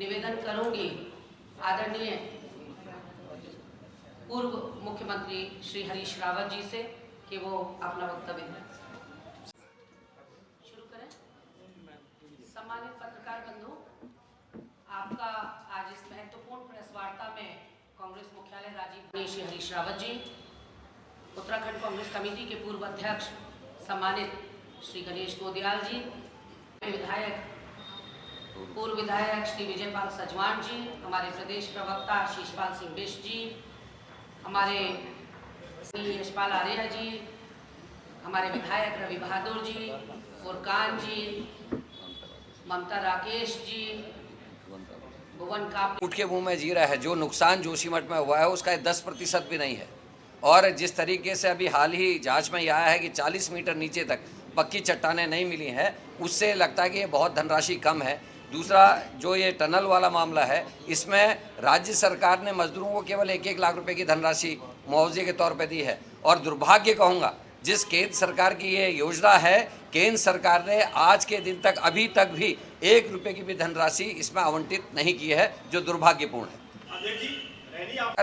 निवेदन करूंगी आदरणीय पूर्व मुख्यमंत्री श्री हरीश रावत जी से कि वो अपना वक्तव्य दें। शुरू करें। सम्मानित पत्रकार बंधु, आपका आज इस महत्वपूर्ण प्रेस वार्ता में कांग्रेस मुख्यालय राजीव में श्री हरीश रावत जी, उत्तराखंड कांग्रेस कमेटी के पूर्व अध्यक्ष सम्मानित श्री गणेश गोदियाल जी, पूर्व विधायक श्री विजयपाल सजवान जी, हमारे प्रदेश प्रवक्ता शीशपाल सिंह बिष्ट जी, हमारे यशपाल आर्या जी, हमारे विधायक रवि बहादुर जी, फुरकान जी, ममता राकेश जी, भुवन कापड़ी ऊँट के मुंह में जी रहा है। जो नुकसान जोशीमठ में हुआ है उसका 10% भी नहीं है। और जिस तरीके से अभी हाल ही जांच में यह आया है कि 40 मीटर नीचे तक पक्की चट्टानें नहीं मिली हैं, उससे लगता है कि ये बहुत धनराशि कम है। दूसरा, जो ये टनल वाला मामला है, इसमें राज्य सरकार ने मजदूरों को केवल 1-1 लाख रुपए की धनराशि मुआवजे के तौर पर दी है। और दुर्भाग्य कहूँगा, जिस केंद्र सरकार की ये योजना है, केंद्र सरकार ने आज के दिन तक अभी तक भी 1 रुपये की भी धनराशि इसमें आवंटित नहीं की है, जो दुर्भाग्यपूर्ण है।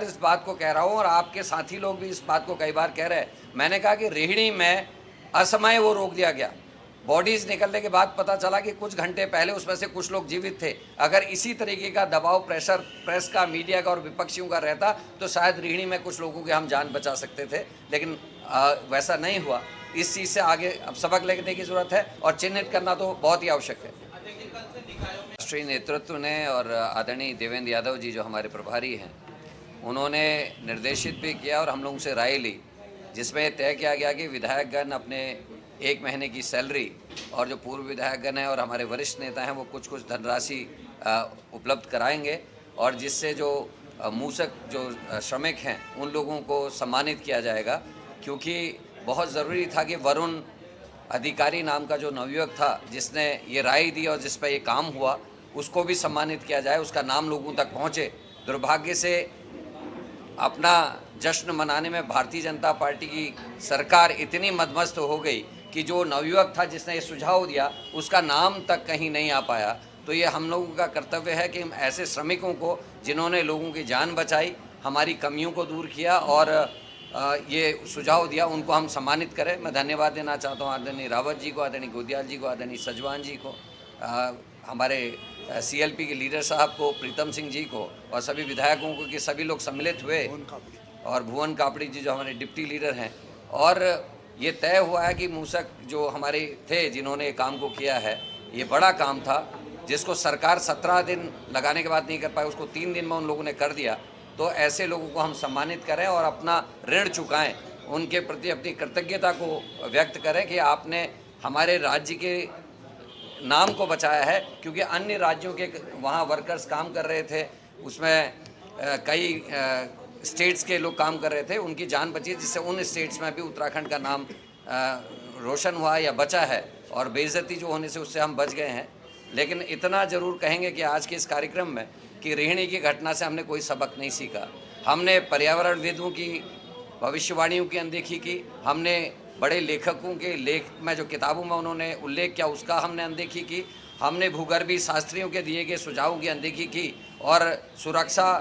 इस बात को कह रहा हूँ और आपके साथी लोग भी इस बात को कई बार कह रहे हैं। मैंने कहा कि रेहड़ी में असमय वो रोक दिया गया। बॉडीज निकलने के बाद पता चला कि कुछ घंटे पहले उसमें से कुछ लोग जीवित थे। अगर इसी तरीके का दबाव, प्रेशर प्रेस का, मीडिया का और विपक्षियों का रहता तो शायद रेहड़ी में कुछ लोगों की हम जान बचा सकते थे, लेकिन वैसा नहीं हुआ। इस चीज़ से आगे अब सबक लेने की जरूरत है और चिन्हित करना तो बहुत ही आवश्यक है। राष्ट्रीय नेतृत्व ने और आदरणीय देवेंद्र यादव जी जो हमारे प्रभारी हैं, उन्होंने निर्देशित भी किया और हम लोगों से राय ली, जिसमें तय किया गया कि विधायकगण अपने 1 महीने की सैलरी और जो पूर्व विधायकगण हैं और हमारे वरिष्ठ नेता हैं वो कुछ धनराशि उपलब्ध कराएंगे और जिससे जो मूसक जो श्रमिक हैं उन लोगों को सम्मानित किया जाएगा। क्योंकि बहुत ज़रूरी था कि वरुण अधिकारी नाम का जो नवयुवक था जिसने ये राय दी और जिस पर ये काम हुआ, उसको भी सम्मानित किया जाए, उसका नाम लोगों तक पहुँचे। दुर्भाग्य से अपना जश्न मनाने में भारतीय जनता पार्टी की सरकार इतनी मदमस्त हो गई कि जो नवयुवक था जिसने ये सुझाव दिया उसका नाम तक कहीं नहीं आ पाया। तो ये हम लोगों का कर्तव्य है कि हम ऐसे श्रमिकों को, जिन्होंने लोगों की जान बचाई, हमारी कमियों को दूर किया और ये सुझाव दिया, उनको हम सम्मानित करें। मैं धन्यवाद देना चाहता हूँ आदरणीय रावत जी को, आदरणीय गोदियाल जी को, आदरणीय सजवान जी को, हमारे CLP के लीडर साहब को, प्रीतम सिंह जी को और सभी विधायकों को कि सभी लोग सम्मिलित हुए, और भुवन कापड़ी जी जो हमारे डिप्टी लीडर हैं। और ये तय हुआ है कि मूसक जो हमारे थे जिन्होंने काम को किया है, ये बड़ा काम था जिसको सरकार 17 दिन लगाने के बाद नहीं कर पाई, उसको 3 दिन में उन लोगों ने कर दिया। तो ऐसे लोगों को हम सम्मानित करें और अपना ऋण चुकाएं, उनके प्रति अपनी कृतज्ञता को व्यक्त करें कि आपने हमारे राज्य के नाम को बचाया है। क्योंकि अन्य राज्यों के वहाँ वर्कर्स काम कर रहे थे, उसमें कई स्टेट्स के लोग काम कर रहे थे, उनकी जान बची, जिससे उन स्टेट्स में भी उत्तराखंड का नाम रोशन हुआ या बचा है और बेइज्जती जो होने से उससे हम बच गए हैं। लेकिन इतना ज़रूर कहेंगे कि आज के इस कार्यक्रम में कि रेहड़ी की घटना से हमने कोई सबक नहीं सीखा। हमने पर्यावरणविदों की भविष्यवाणियों की अनदेखी की, हमने बड़े लेखकों के लेख में जो किताबों में उन्होंने उल्लेख किया उसका हमने अनदेखी की, हमने भूगर्भीय शास्त्रियों के दिए गए सुझावों की अनदेखी की और सुरक्षा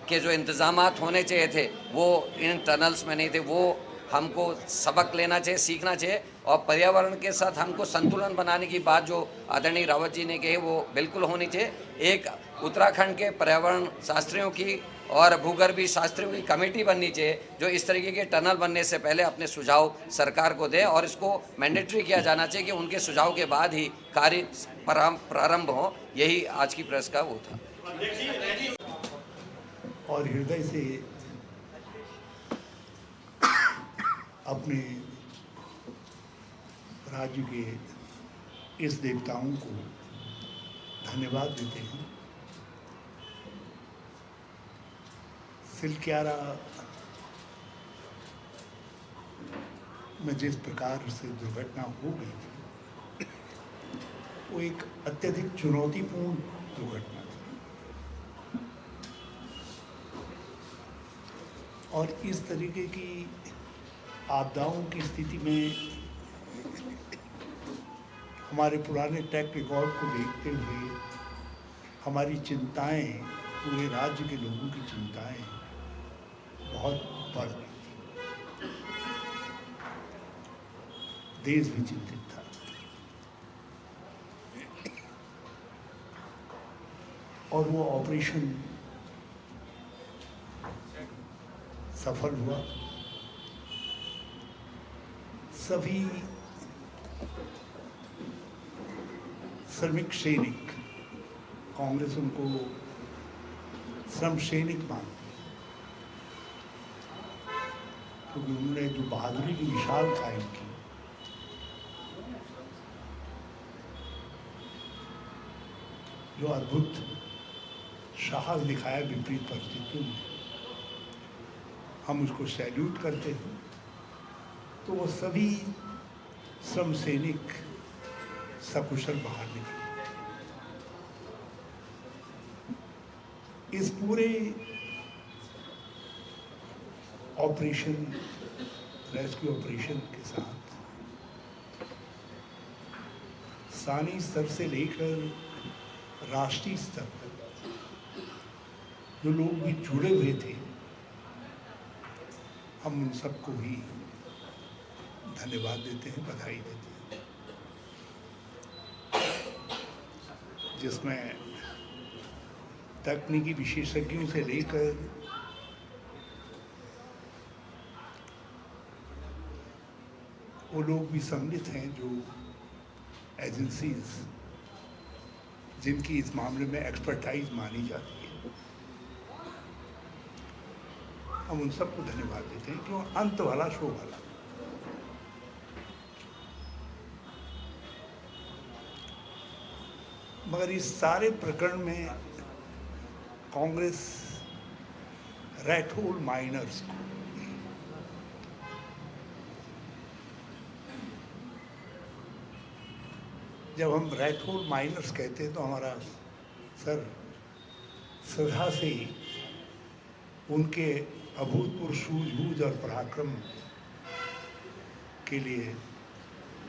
के जो इंतजामात होने चाहिए थे वो इन टनल्स में नहीं थे। वो हमको सबक लेना चाहिए, सीखना चाहिए। और पर्यावरण के साथ हमको संतुलन बनाने की बात जो आदरणीय रावत जी ने कही वो बिल्कुल होनी चाहिए। एक उत्तराखंड के पर्यावरण शास्त्रियों की और भूगर्भीय शास्त्रियों की कमेटी बननी चाहिए जो इस तरीके के टनल बनने से पहले अपने सुझाव सरकार को दें और इसको मैंडेटरी किया जाना चाहिए कि उनके सुझाव के बाद ही कार्य प्रारंभ हो। यही आज की प्रेस का वो था। और हृदय से अपने राज्य के इस देवताओं को धन्यवाद देते हैं। सिलक्यारा में जिस प्रकार से दुर्घटना हो गई थी वो एक अत्यधिक चुनौतीपूर्ण दुर्घटना थी और इस तरीके की आपदाओं की स्थिति में हमारे पुराने ट्रैक रिकॉर्ड को देखते हुए हमारी चिंताएं, पूरे राज्य के लोगों की चिंताएं बहुत बढ़ गई थी। देश भी चिंतित था। और वो ऑपरेशन सफल हुआ। सभी श्रमिक सैनिक, कांग्रेस उनको श्रम सैनिक मानती है, क्योंकि उन्होंने जो बहादुरी की मिसाल कायम की, जो अद्भुत साहस दिखाया विपरीत परिस्थितियों में, हम उसको सैल्यूट करते हैं। तो वो सभी श्रम सैनिक सकुशल बाहर निकले। इस पूरे ऑपरेशन, रेस्क्यू ऑपरेशन के साथ स्थानीय स्तर से लेकर राष्ट्रीय स्तर तक जो लोग भी जुड़े हुए थे, हम उन सबको भी धन्यवाद देते हैं, बधाई देते हैं। जिसमें तकनीकी विशेषज्ञों से लेकर वो लोग भी सम्मिलित हैं, जो एजेंसीज जिनकी इस मामले में एक्सपर्टाइज मानी जाती है, हम उन सबको धन्यवाद देते हैं। क्यों? अंत वाला शो वाला। मगर इस सारे प्रकरण में कांग्रेस रैट होल माइनर्स को जब हम रैट होल माइनर्स कहते हैं तो हमारा सर श्रद्धा से उनके अभूतपूर्व सूझबूझ और पराक्रम के लिए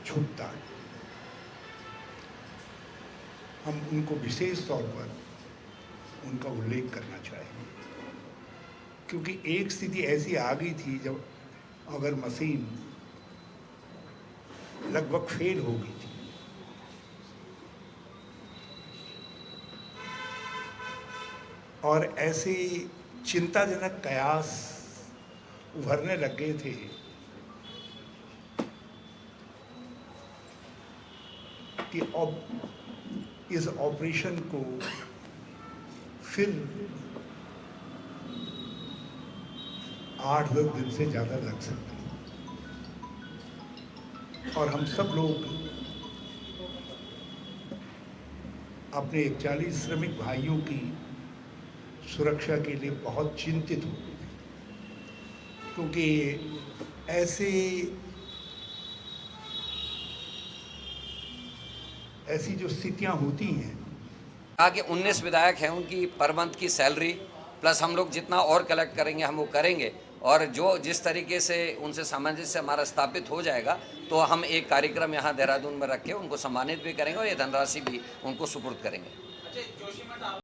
छूटता है। हम उनको विशेष तौर पर उनका उल्लेख करना चाहेंगे, क्योंकि एक स्थिति ऐसी आ गई थी जब अगर मशीन लगभग फेल हो गई थी, और ऐसे चिंताजनक कयास उभरने लग गए थे कि अब इस ऑपरेशन को फिर 8-10 दिन से ज़्यादा लग सकते हैं। और हम सब लोग अपने 41 श्रमिक भाइयों की सुरक्षा के लिए बहुत चिंतित हो, क्योंकि ऐसी जो स्थितियां होती हैं। कहा कि 19 विधायक हैं, उनकी पर मंथ की सैलरी प्लस हम लोग जितना और कलेक्ट करेंगे हम वो करेंगे, और जो जिस तरीके से उनसे सामंजस्य हमारा स्थापित हो जाएगा तो हम एक कार्यक्रम यहाँ देहरादून में रख के उनको सम्मानित भी करेंगे और ये धनराशि भी उनको सुपुर्द करेंगे।